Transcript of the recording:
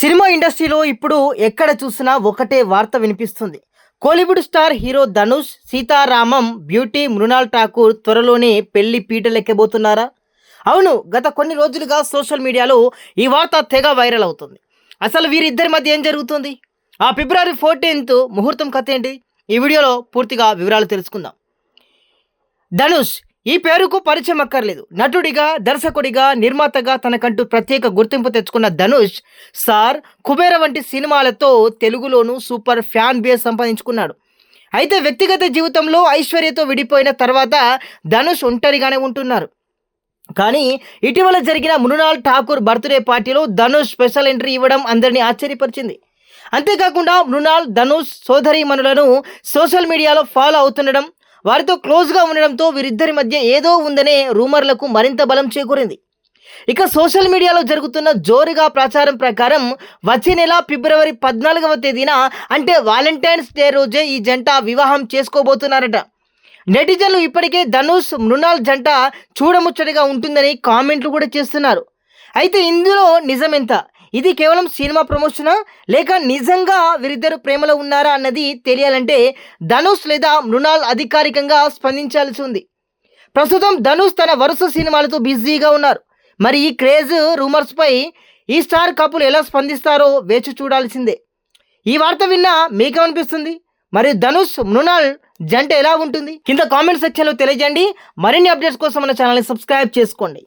Cinema ఇండస్ట్రీలో ఇప్పుడు ఎక్కడ చూసినా ఒకటే వార్త వినిపిస్తుంది. Kollywood star hero Dhanush, Sita Ramam beauty Mrunal Thakur త్వరలోనే పెళ్లి పీటలెక్కబోతున్నారా? అవును, గత కొన్ని రోజులుగా సోషల్ మీడియాలో ఈ వార్త తెగ వైరల్ అవుతుంది. అసలు వీరిద్దరి మధ్య ఏం జరుగుతుంది? ఆ ఫిబ్రవరి 14th ముహూర్తం కథ ఏంటి? ఈ వీడియోలో పూర్తిగా వివరాలు తెలుసుకుందాం. ధనుష్ ఈ పేరుకు పరిచయం అక్కర్లేదు. నటుడిగా, దర్శకుడిగా, నిర్మాతగా తనకంటూ ప్రత్యేక గుర్తింపు తెచ్చుకున్న ధనుష్ సార్, కుబేర వంటి సినిమాలతో తెలుగులోనూ సూపర్ ఫ్యాన్ బేస్ సంపాదించుకున్నాడు. అయితే వ్యక్తిగత జీవితంలో ఐశ్వర్యతో విడిపోయిన తర్వాత ధనుష్ ఒంటరిగానే ఉంటున్నారు. కానీ ఇటీవల జరిగిన మృణాల్ ఠాకూర్ బర్త్డే పార్టీలో ధనుష్ స్పెషల్ ఎంట్రీ ఇవ్వడం అందరినీ ఆశ్చర్యపరిచింది. అంతేకాకుండా మృణాల్, ధనుష్ సోదరీమణులను సోషల్ మీడియాలో ఫాలో అవుతుండడం, వారితో క్లోజ్గా ఉండడంతో వీరిద్దరి మధ్య ఏదో ఉందనే రూమర్లకు మరింత బలం చేకూరింది. ఇక సోషల్ మీడియాలో జరుగుతున్న జోరుగా ప్రచారం ప్రకారం వచ్చే నెల ఫిబ్రవరి 14వ తేదీన అంటే వాలంటైన్స్ డే రోజే ఈ జంట వివాహం చేసుకోబోతున్నారట. నెటిజన్లు ఇప్పటికే ధనుష్, మృణాల్ జంట చూడముచ్చటగా ఉంటుందని కామెంట్లు కూడా చేస్తున్నారు. అయితే ఇందులో నిజమెంత? ఇది కేవలం సినిమా ప్రమోషనా, లేక నిజంగా వీరిద్దరు ప్రేమలో ఉన్నారా అన్నది తెలియాలంటే ధనుష్ లేదా మృణాల్ అధికారికంగా స్పందించాల్సి ఉంది. ప్రస్తుతం ధనుష్ తన వరుస సినిమాలతో బిజీగా ఉన్నారు. మరి ఈ క్రేజ్ రూమర్స్పై ఈ స్టార్ కపుల్ ఎలా స్పందిస్తారో వేచి చూడాల్సిందే. ఈ వార్త విన్నా మీకేమనిపిస్తుంది? మరి ధనుష్, మృణాల్ జంట ఎలా ఉంటుంది? కింద కామెంట్ సెక్షన్లో తెలియజేయండి. మరిన్ని అప్డేట్స్ కోసం మన ఛానల్ని సబ్స్క్రైబ్ చేసుకోండి.